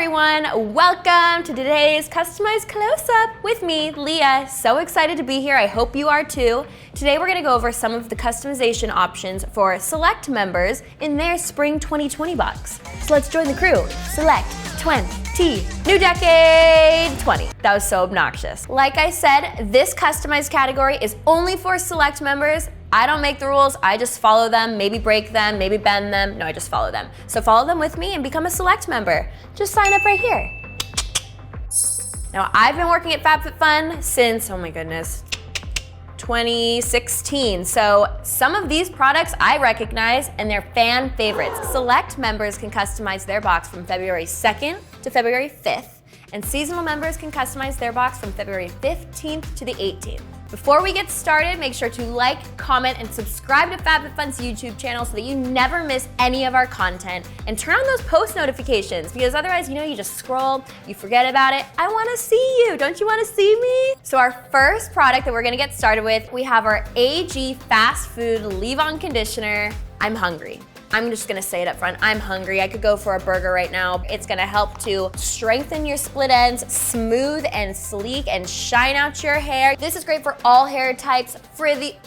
everyone, welcome to today's customized close-up with me, Leah. So excited to be here, I hope you are too. Today we're gonna go over some of the customization options for Select members in their Spring 2020 box. So let's join the crew. Select 20, new decade 20. That was so obnoxious. Like I said, this customized category is only for Select members. I don't make the rules, I just follow them, maybe break them, maybe bend them. No, I just follow them. So follow them with me and become a Select member. Just sign up right here. Now, I've been working at FabFitFun since, oh my goodness, 2016. So some of these products I recognize and they're fan favorites. Select members can customize their box from February 2nd to February 5th, and seasonal members can customize their box from February 15th to the 18th. Before we get started, make sure to like, comment, and subscribe to FabFitFun's YouTube channel so that you never miss any of our content. And turn on those post notifications because otherwise, you just scroll, you forget about it. I wanna see you, don't you wanna see me? So our first product that we're gonna get started with, we have our AG Fast Food Leave-On Conditioner. I'm hungry. I'm just gonna say it up front, I'm hungry. I could go for a burger right now. It's gonna help to strengthen your split ends, smooth and sleek, and shine out your hair. This is great for all hair types, frizzy,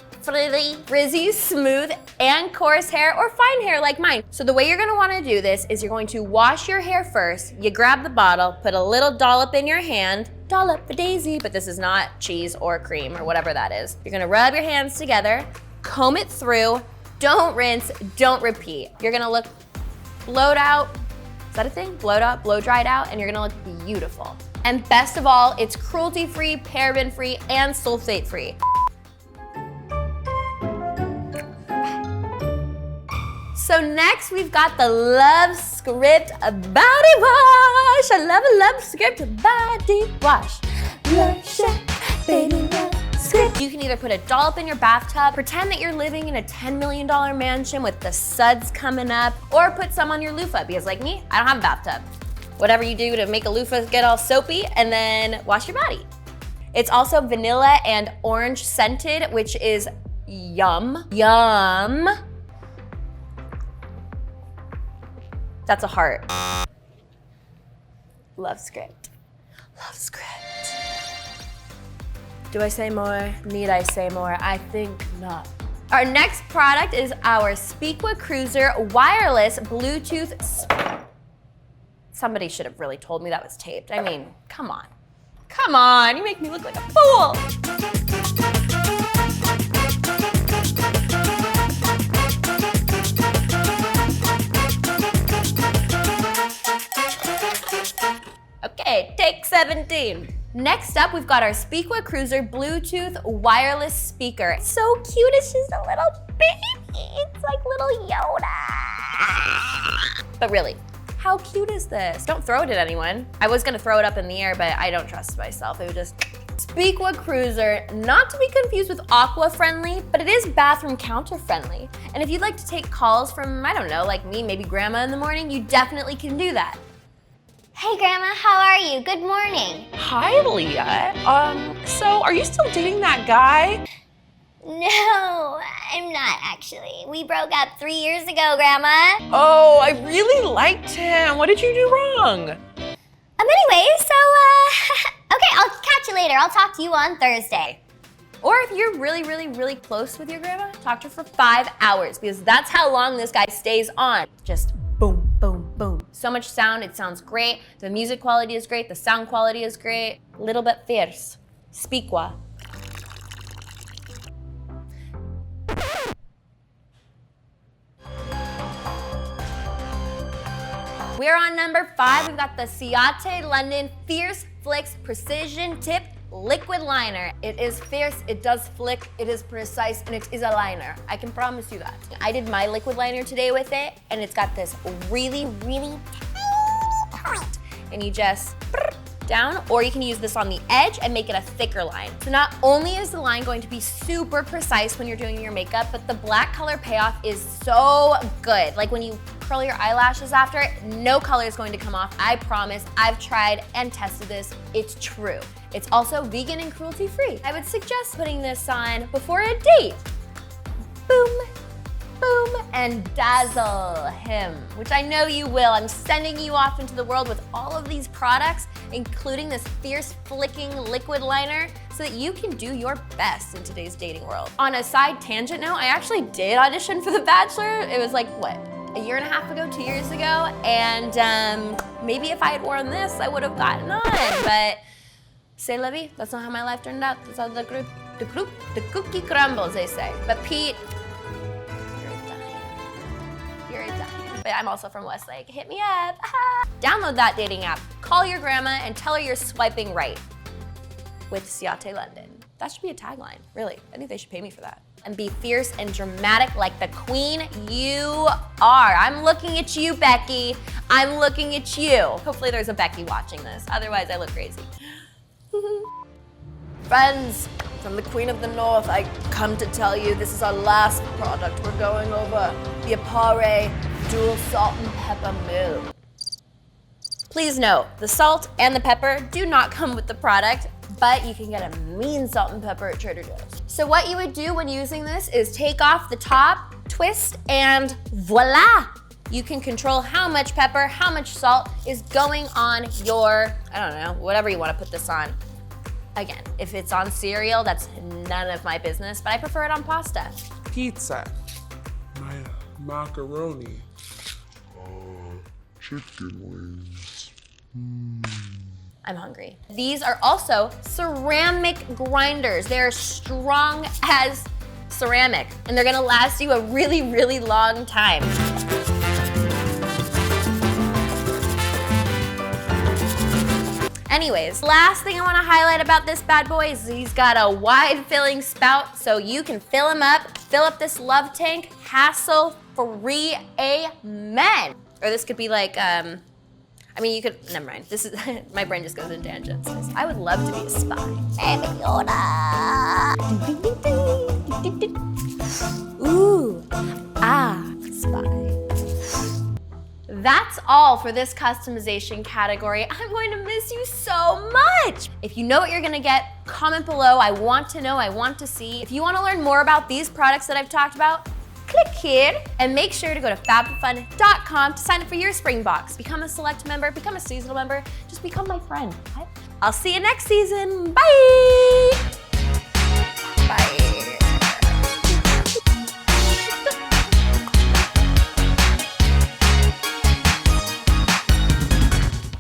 smooth, and coarse hair, or fine hair like mine. So the way you're gonna wanna do this is you're going to wash your hair first. You grab the bottle, put a little dollop in your hand, dollop a daisy, but this is not cheese or cream or whatever that is. You're gonna rub your hands together, comb it through, don't rinse, don't repeat. You're gonna look blowed out, is that a thing? Blowed out, blow dried out, and you're gonna look beautiful. And best of all, it's cruelty-free, paraben-free, and sulfate-free. So next, we've got the Lovescript Body Wash. I love a Lovescript Body Wash. Love, baby, love. You can either put a dollop in your bathtub, pretend that you're living in a $10 million mansion with the suds coming up, or put some on your loofah, because like me, I don't have a bathtub. Whatever you do to make a loofah get all soapy, and then wash your body. It's also vanilla and orange scented, which is yum. Yum. That's a heart. Lovescript. Lovescript. Do I say more? Need I say more? I think not. Our next product is our Speaqua Cruiser Wireless Bluetooth. Somebody should have really told me that was taped. I mean, come on. Come on, you make me look like a fool. Okay, take 17. Next up, we've got our Speaqua Cruiser Bluetooth wireless speaker. It's so cute, it's just a little baby. It's like little Yoda. But really, how cute is this? Don't throw it at anyone. I was gonna throw it up in the air, but I don't trust myself. It would just... Speaqua Cruiser, not to be confused with Aqua friendly, but it is bathroom counter friendly. And if you'd like to take calls from, I don't know, like me, maybe grandma in the morning, you definitely can do that. Hey Grandma, how are you? Good morning. Hi, Leah. So are you still dating that guy? No, I'm not actually. We broke up 3 years ago, Grandma. Oh, I really liked him. What did you do wrong? Anyway, so, okay, I'll catch you later. I'll talk to you on Thursday. Or if you're really, really, really close with your grandma, talk to her for 5 hours because that's how long this guy stays on. Just boom, boom, boom. So much sound, it sounds great. The music quality is great, the sound quality is great. A little bit fierce. Speaqua. We're on number 5. We've got the Ciaté London Fierce Flicks Precision Tip Liquid Liner. It is fierce, it does flick, it is precise, and it is a liner. I can promise you that. I did my liquid liner today with it, and it's got this really, really tiny point. And you just down, or you can use this on the edge and make it a thicker line. So not only is the line going to be super precise when you're doing your makeup, but the black color payoff is so good. Like when you curl your eyelashes after it, no color is going to come off. I promise, I've tried and tested this, it's true. It's also vegan and cruelty-free. I would suggest putting this on before a date. Boom, boom, and dazzle him, which I know you will. I'm sending you off into the world with all of these products, including this fierce flicking liquid liner, so that you can do your best in today's dating world. On a side tangent note, I actually did audition for The Bachelor. It was like, what, a year and a half ago, 2 years ago, and maybe if I had worn this, I would have gotten on, but c'est la vie. That's not how my life turned out. That's how the cookie crumbles, they say. But Pete, you're a dime. You're a dime. But I'm also from Westlake. Hit me up. Download that dating app. Call your grandma and tell her you're swiping right with Ciaté London. That should be a tagline, really. I think they should pay me for that. And be fierce and dramatic like the queen you are. I'm looking at you, Becky. I'm looking at you. Hopefully there's a Becky watching this. Otherwise, I look crazy. Friends, from the Queen of the North, I come to tell you this is our last product we're going over. The Eparé Dual Salt and Pepper Milk. Please note, the salt and the pepper do not come with the product, but you can get a mean salt and pepper at Trader Joe's. So what you would do when using this is take off the top, twist, and voila! You can control how much pepper, how much salt is going on your, I don't know, whatever you want to put this on. Again, if it's on cereal, that's none of my business, but I prefer it on pasta. Pizza. My macaroni. Chicken wings. I'm hungry. These are also ceramic grinders. They're strong as ceramic, and they're gonna last you a really, really long time. Anyways, last thing I wanna highlight about this bad boy is he's got a wide filling spout, so you can fill him up, fill up this love tank, hassle-free, amen. Or this could be like, I mean, you could, never mind. This is, my brain just goes in tangents. I would love to be a spy. Baby Yoda. Ooh, spy. That's all for this customization category. I'm going to miss you so much. If you know what you're gonna get, comment below. I want to know, I want to see. If you wanna learn more about these products that I've talked about, click here and make sure to go to FabFitFun.com to sign up for your spring box. Become a select member, become a seasonal member, just become my friend. I'll see you next season, bye!